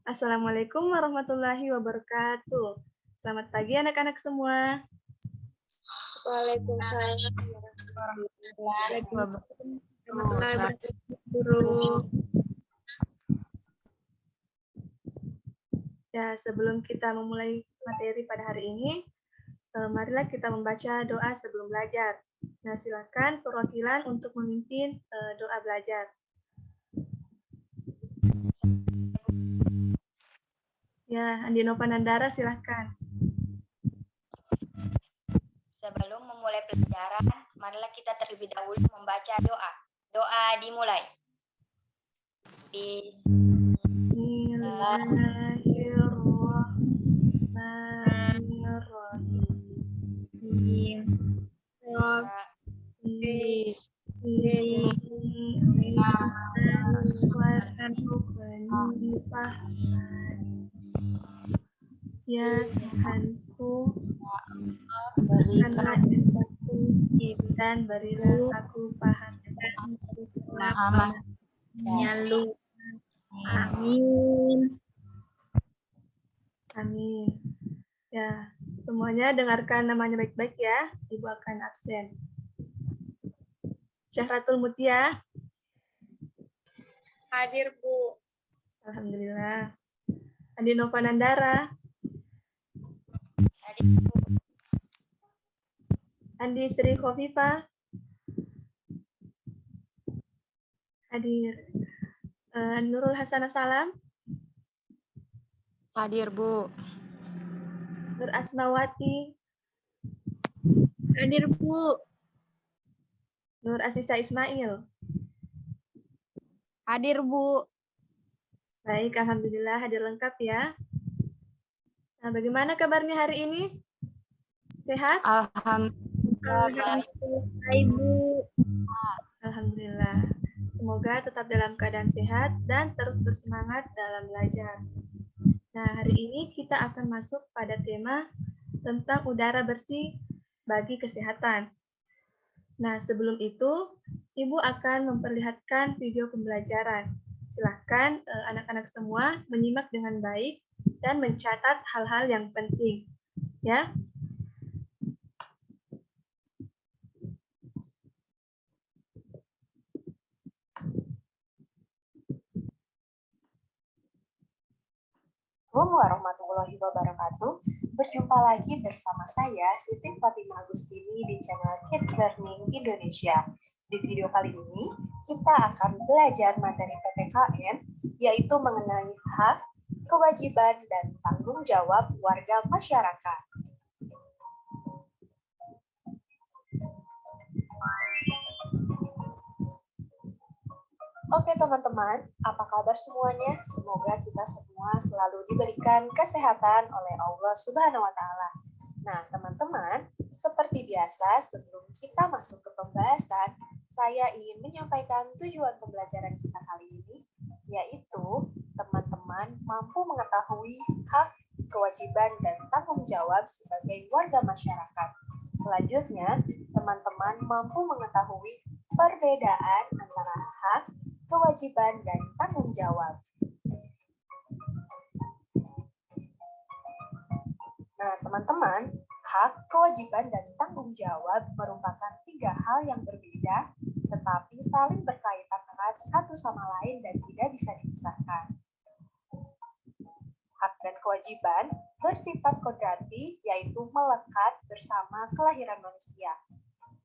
Assalamualaikum warahmatullahi wabarakatuh. Selamat pagi anak-anak semua. Waalaikumsalam warahmatullahi wabarakatuh. Guru. Ya, sebelum kita memulai materi pada hari ini, marilah kita membaca doa sebelum belajar. Nah, silakan perwakilan untuk memimpin doa belajar. Ya, Andino Panandara silakan. Sebelum memulai pelajaran, marilah kita terlebih dahulu membaca doa. Doa dimulai. Ya Tuhanku, berikanlah aku dan berilah aku paham nyalu. Amin. Amin. Ya, semuanya dengarkan namanya baik-baik ya. Ibu akan absen. Syahratul Mutia. Hadir, Bu. Alhamdulillah. Andi Novanandara. Hadir, Bu. Andi Sri Khofifa. Hadir. Nurul Hasanah Salam. Hadir, Bu. Nur Asmawati. Hadir, Bu. Nur Asisa Ismail. Hadir, Bu. Baik, alhamdulillah hadir lengkap ya. Nah, bagaimana kabarnya hari ini? Sehat? Alhamdulillah, Bu. Alhamdulillah. Semoga tetap dalam keadaan sehat dan terus bersemangat dalam belajar. Nah, hari ini kita akan masuk pada tema tentang udara bersih bagi kesehatan. Nah, sebelum itu, Ibu akan memperlihatkan video pembelajaran. Silahkan anak-anak semua menyimak dengan baik dan mencatat hal-hal yang penting. Ya. Assalamualaikum warahmatullahi wabarakatuh. Berjumpa lagi bersama saya, Siti Fatimah Agustini di channel Kids Learning Indonesia. Di video kali ini, kita akan belajar materi PPKN, yaitu mengenai hak, kewajiban, dan tanggung jawab warga masyarakat. Oke teman-teman, apa kabar semuanya? Semoga kita semua selalu diberikan kesehatan oleh Allah Subhanahu wa Ta'ala. Nah teman-teman, seperti biasa sebelum kita masuk ke pembahasan, saya ingin menyampaikan tujuan pembelajaran kita kali ini, yaitu teman-teman mampu mengetahui hak, kewajiban, dan tanggung jawab sebagai warga masyarakat. Selanjutnya, teman-teman mampu mengetahui perbedaan antara hak, kewajiban, dan tanggung jawab. Nah, teman-teman, hak, kewajiban, dan tanggung jawab merupakan tiga hal yang berbeda, tetapi saling berkaitan erat satu sama lain dan tidak bisa dipisahkan. Hak dan kewajiban bersifat kodrati, yaitu melekat bersama kelahiran manusia.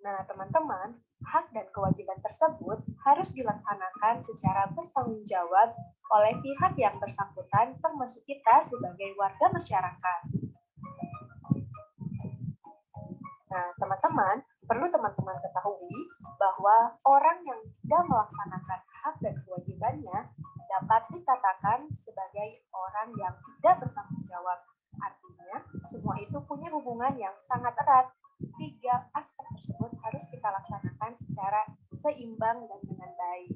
Nah, teman-teman, hak dan kewajiban tersebut harus dilaksanakan secara bertanggung jawab oleh pihak yang bersangkutan, termasuk kita sebagai warga masyarakat. Nah, teman-teman, perlu teman-teman ketahui bahwa orang yang tidak melaksanakan hak dan kewajibannya dapat dikatakan sebagai orang yang tidak bertanggung jawab. Artinya, semua itu punya hubungan yang sangat erat. Tiga aspek tersebut harus kita laksanakan secara seimbang dan dengan baik.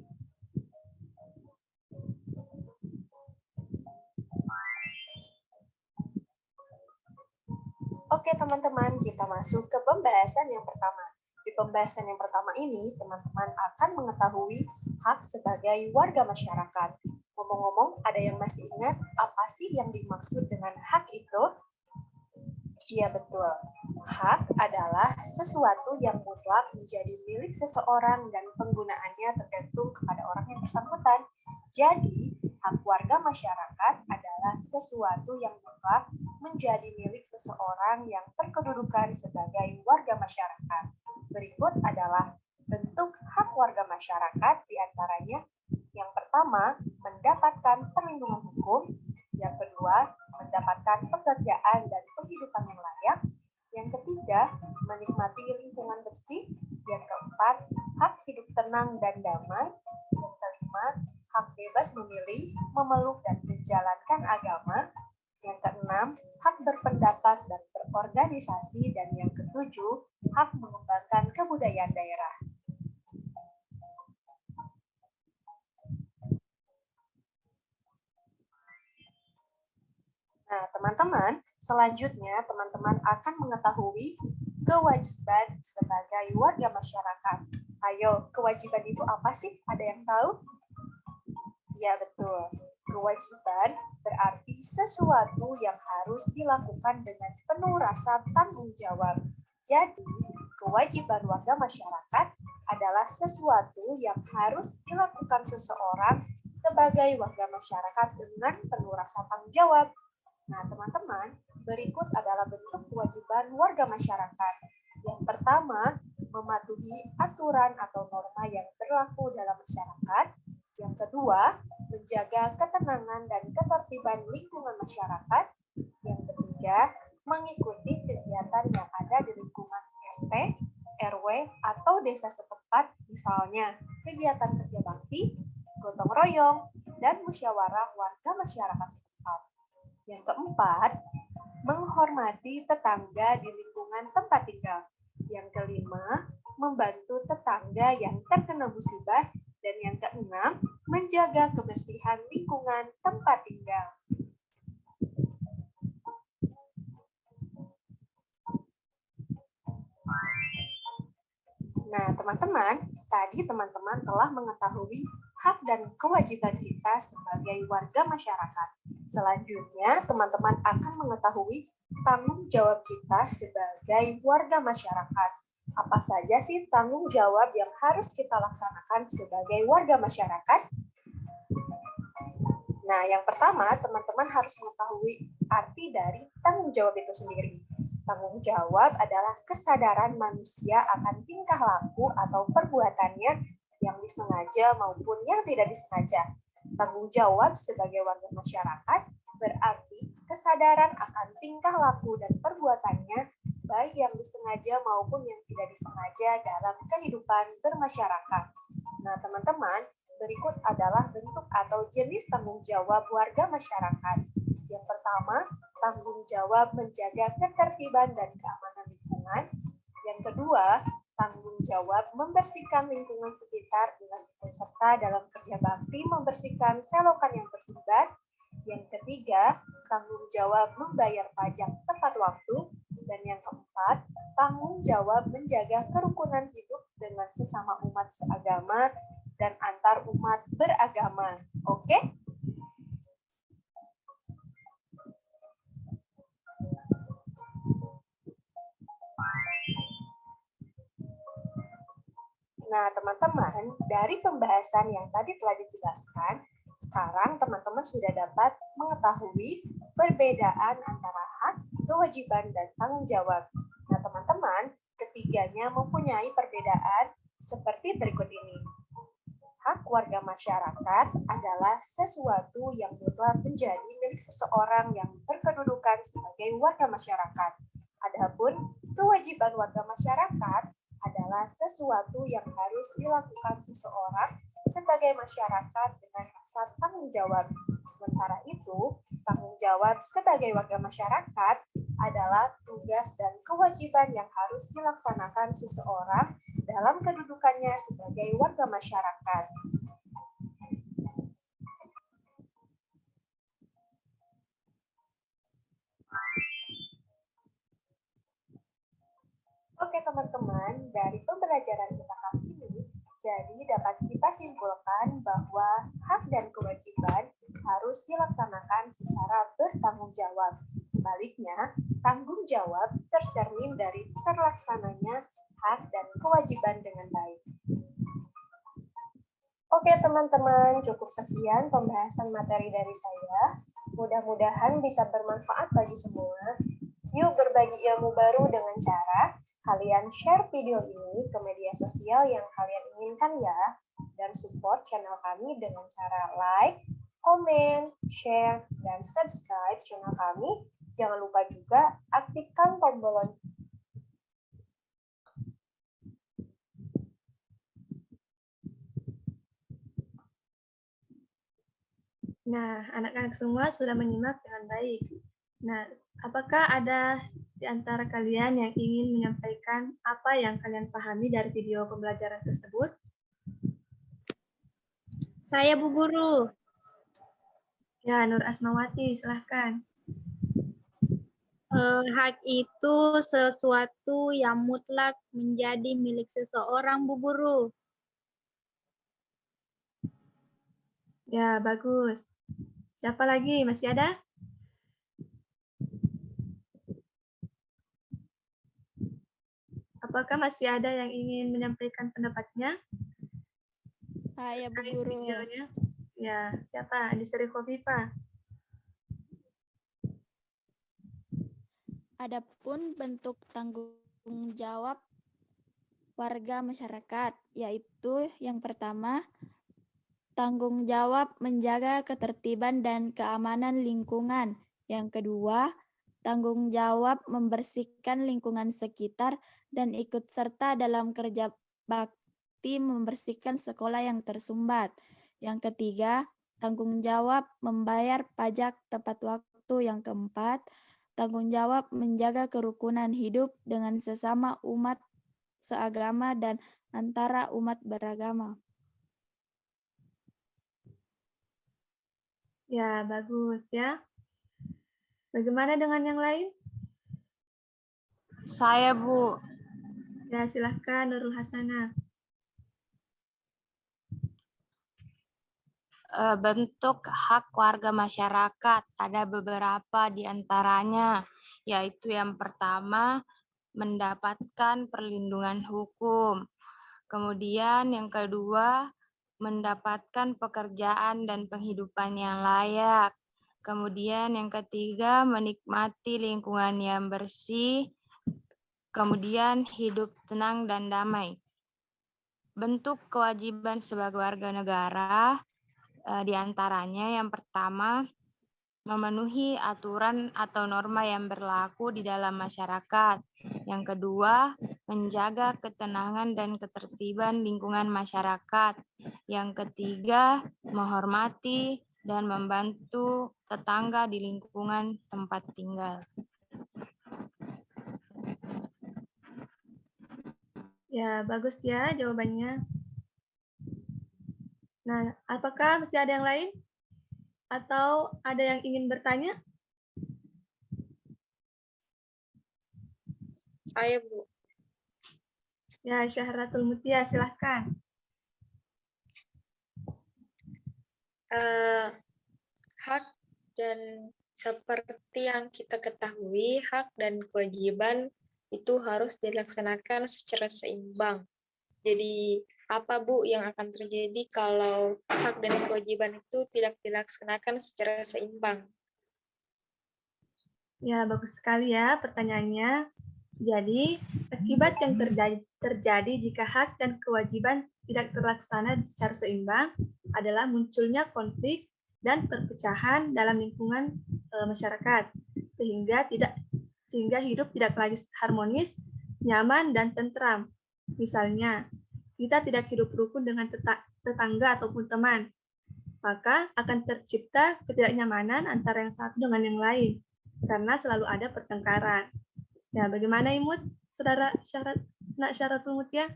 Oke teman-teman, kita masuk ke pembahasan yang pertama. Di pembahasan yang pertama ini, teman-teman akan mengetahui hak sebagai warga masyarakat. Ngomong-ngomong, ada yang masih ingat apa sih yang dimaksud dengan hak itu? Iya betul. Hak adalah sesuatu yang mutlak menjadi milik seseorang dan penggunaannya tergantung kepada orang yang bersangkutan. Jadi, hak warga masyarakat adalah sesuatu yang mutlak menjadi milik seseorang yang berkedudukan sebagai warga masyarakat. Berikut adalah bentuk hak warga masyarakat, diantaranya yang pertama, mendapatkan perlindungan hukum. Yang kedua, mendapatkan pekerjaan dan penghidupan yang layak. Yang ketiga, menikmati lingkungan bersih. Yang keempat, hak hidup tenang dan damai. Yang kelima, hak bebas memilih, memeluk dan menjalankan agama. Yang keenam, hak berpendapat dan berorganisasi. Dan yang ketujuh, hak mengembangkan kebudayaan daerah. Nah, teman-teman, selanjutnya teman-teman akan mengetahui kewajiban sebagai warga masyarakat. Ayo, kewajiban itu apa sih? Ada yang tahu? Ya, betul. Kewajiban berarti sesuatu yang harus dilakukan dengan penuh rasa tanggung jawab. Jadi, kewajiban warga masyarakat adalah sesuatu yang harus dilakukan seseorang sebagai warga masyarakat dengan penuh rasa tanggung jawab. Nah, teman-teman, berikut adalah bentuk kewajiban warga masyarakat. Yang pertama, mematuhi aturan atau norma yang berlaku dalam masyarakat. Yang kedua, menjaga ketenangan dan ketertiban lingkungan masyarakat. Yang ketiga, mengikuti kegiatan yang ada di lingkungan RT, RW, atau desa setempat, misalnya kegiatan kerja bakti, gotong royong, dan musyawarah warga masyarakat setempat. Yang keempat, menghormati tetangga di lingkungan tempat tinggal. Yang kelima, membantu tetangga yang terkena musibah. Dan yang keenam, menjaga kebersihan lingkungan tempat tinggal. Nah, teman-teman, tadi teman-teman telah mengetahui hak dan kewajiban kita sebagai warga masyarakat. Selanjutnya, teman-teman akan mengetahui tanggung jawab kita sebagai warga masyarakat. Apa saja sih tanggung jawab yang harus kita laksanakan sebagai warga masyarakat? Nah, yang pertama, teman-teman harus mengetahui arti dari tanggung jawab itu sendiri. Tanggung jawab adalah kesadaran manusia akan tingkah laku atau perbuatannya yang disengaja maupun yang tidak disengaja. Tanggung jawab sebagai warga masyarakat berarti kesadaran akan tingkah laku dan perbuatannya baik yang disengaja maupun yang tidak disengaja dalam kehidupan bermasyarakat. Nah, teman-teman, berikut adalah bentuk atau jenis tanggung jawab warga masyarakat. Yang pertama, tanggung jawab menjaga ketertiban dan keamanan lingkungan. Yang kedua, tanggung jawab membersihkan lingkungan sekitar dengan ikut serta dalam kerja bakti membersihkan selokan yang tersebar. Yang ketiga, tanggung jawab membayar pajak tepat waktu. Dan yang keempat, tanggung jawab menjaga kerukunan hidup dengan sesama umat seagama dan antar umat beragama. Oke? Nah, teman-teman, dari pembahasan yang tadi telah dijelaskan, sekarang teman-teman sudah dapat mengetahui perbedaan antara hak, kewajiban, dan tanggung jawab. Nah, teman-teman, ketiganya mempunyai perbedaan seperti berikut ini. Hak warga masyarakat adalah sesuatu yang mutlak menjadi milik seseorang yang berkedudukan sebagai warga masyarakat. Adapun kewajiban warga masyarakat adalah sesuatu yang harus dilakukan seseorang sebagai masyarakat dengan rasa tanggung jawab. Sementara itu, tanggung jawab sebagai warga masyarakat adalah tugas dan kewajiban yang harus dilaksanakan seseorang dalam kedudukannya sebagai warga masyarakat. Oke teman-teman, dari pembelajaran kita kali ini, jadi dapat kita simpulkan bahwa hak dan kewajiban jawab tercermin dari terlaksananya hak dan kewajiban dengan baik. Oke teman-teman, cukup sekian pembahasan materi dari saya. Mudah-mudahan bisa bermanfaat bagi semua. Yuk berbagi ilmu baru dengan cara kalian share video ini ke media sosial yang kalian inginkan ya. Dan support channel kami dengan cara like, komen, share, dan subscribe channel kami. Jangan lupa juga aktifkan tombol lonceng. Nah, anak-anak semua sudah menyimak dengan baik. Nah, apakah ada di antara kalian yang ingin menyampaikan apa yang kalian pahami dari video pembelajaran tersebut? Saya Bu Guru. Ya, Nur Asmawati, silahkan. Hak itu sesuatu yang mutlak menjadi milik seseorang, Bu Guru. Ya, bagus. Siapa lagi? Masih ada? Apakah masih ada yang ingin menyampaikan pendapatnya? Saya Bu Terkait Guru. videonya? Ya, siapa? Andisri Khofifa. Adapun bentuk tanggung jawab warga masyarakat, yaitu yang pertama, tanggung jawab menjaga ketertiban dan keamanan lingkungan. Yang kedua, tanggung jawab membersihkan lingkungan sekitar dan ikut serta dalam kerja bakti membersihkan sekolah yang tersumbat. Yang ketiga, tanggung jawab membayar pajak tepat waktu. Yang keempat, tanggung jawab menjaga kerukunan hidup dengan sesama umat seagama dan antara umat beragama. Ya, bagus ya. Bagaimana dengan yang lain? Saya, Bu. Ya, silahkan Nurul Hasanah. Bentuk hak warga masyarakat ada beberapa di antaranya, yaitu yang pertama, mendapatkan perlindungan hukum. Kemudian yang kedua, mendapatkan pekerjaan dan penghidupan yang layak. Kemudian yang ketiga, menikmati lingkungan yang bersih. Kemudian hidup tenang dan damai. Bentuk kewajiban sebagai warga negara di antaranya yang pertama, memenuhi aturan atau norma yang berlaku di dalam masyarakat. Yang kedua, menjaga ketenangan dan ketertiban lingkungan masyarakat. Yang ketiga, menghormati dan membantu tetangga di lingkungan tempat tinggal. Ya, bagus ya jawabannya. Nah, apakah masih ada yang lain? Atau ada yang ingin bertanya? Saya, Bu. Ya, Syahratul Mutia, silahkan. Hak dan seperti yang kita ketahui, hak dan kewajiban itu harus dilaksanakan secara seimbang. Jadi, apa Bu yang akan terjadi kalau hak dan kewajiban itu tidak dilaksanakan secara seimbang? Ya, bagus sekali ya pertanyaannya. Jadi, akibat yang terjadi jika hak dan kewajiban tidak terlaksana secara seimbang adalah munculnya konflik dan perpecahan dalam lingkungan masyarakat, sehingga hidup tidak lagi harmonis, nyaman, dan tentram. Misalnya, kita tidak hidup rukun dengan tetangga ataupun teman, maka akan tercipta ketidaknyamanan antara yang satu dengan yang lain, karena selalu ada pertengkaran. Nah, bagaimana Imut, Saudara Syahratul Mutia?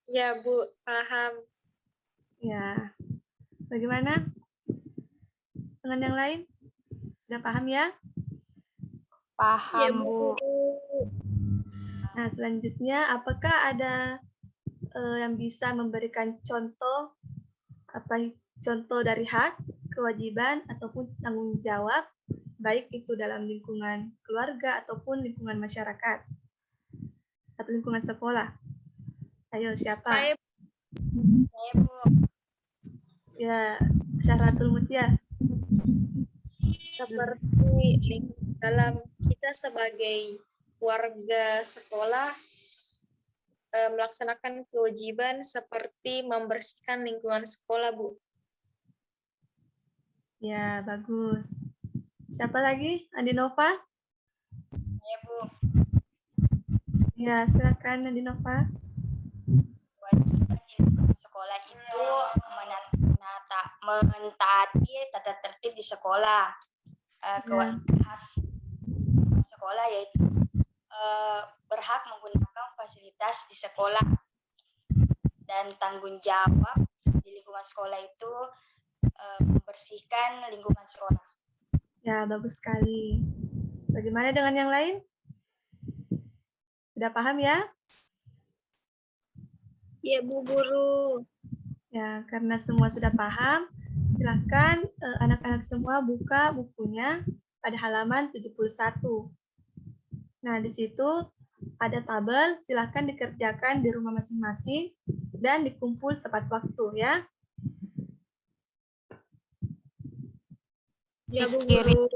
Ya Bu, paham. Ya, bagaimana dengan yang lain? Sudah paham ya? Paham, Bu. Nah, selanjutnya, apakah ada yang bisa memberikan contoh contoh dari hak, kewajiban, ataupun tanggung jawab baik itu dalam lingkungan keluarga ataupun lingkungan masyarakat atau lingkungan sekolah. Ayo, siapa? Saya Bu. Ya, Syahratul Mutia. seperti dalam kita sebagai warga sekolah melaksanakan kewajiban seperti membersihkan lingkungan sekolah, Bu. Ya, bagus. Siapa lagi? Andinova? Ya, Bu. Ya, silakan Andinova. Kewajiban di lingkungan sekolah itu mentaati tata tertib di sekolah. Hak sekolah yaitu berhak menggunakan fasilitas di sekolah, dan tanggung jawab di lingkungan sekolah itu membersihkan lingkungan sekolah. Ya, bagus sekali. Bagaimana dengan yang lain? Sudah paham ya? Ya, Bu Guru. Ya, karena semua sudah paham, silakan anak-anak semua buka bukunya pada halaman 71. Nah, di situ ada tabel, silakan dikerjakan di rumah masing-masing dan dikumpul tepat waktu ya. Ya, Bu Guru.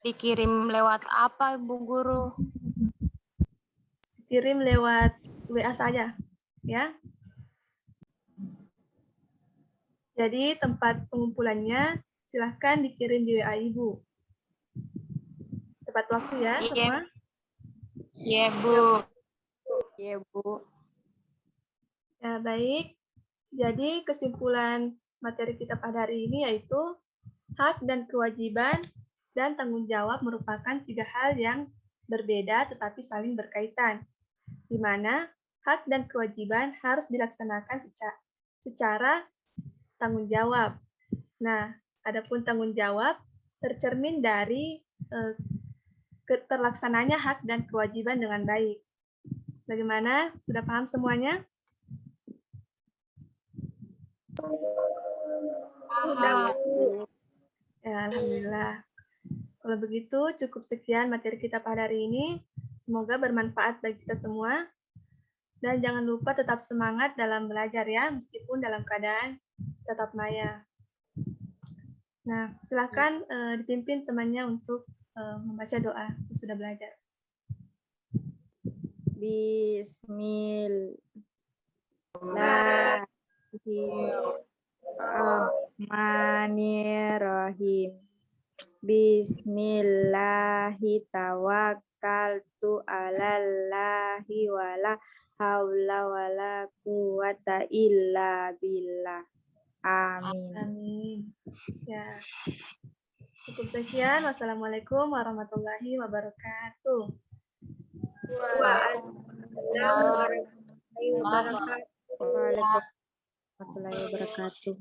Dikirim lewat apa, Bu Guru? Kirim lewat WA saja, ya. Jadi tempat pengumpulannya silahkan dikirim di WA Ibu. Tepat waktu ya semua. Iya, Bu. Iya, Bu. Ya, baik. Jadi kesimpulan materi kita pada hari ini yaitu hak dan kewajiban dan tanggung jawab merupakan 3 hal yang berbeda tetapi saling berkaitan, di mana hak dan kewajiban harus dilaksanakan secara tanggung jawab. Nah, adapun tanggung jawab tercermin dari terlaksananya hak dan kewajiban dengan baik. Bagaimana? Sudah paham semuanya? Sudah, Bu. Ya, alhamdulillah. Kalau begitu, cukup sekian materi kita pada hari ini. Semoga bermanfaat bagi kita semua. Dan jangan lupa tetap semangat dalam belajar ya, meskipun dalam keadaan tatap maya. Nah, silakan dipimpin temannya untuk membaca doa yang sudah belajar. Bismillahirrahmanirrahim. Bismillahi tawakkaltu alallahi wala haula wala quwata illa billah. Amin. Amin. Ya. Cukup sekian. Wassalamualaikum warahmatullahi wabarakatuh. Waalaikumsalam warahmatullahi wabarakatuh. Waalaikumsalam warahmatullahi wabarakatuh.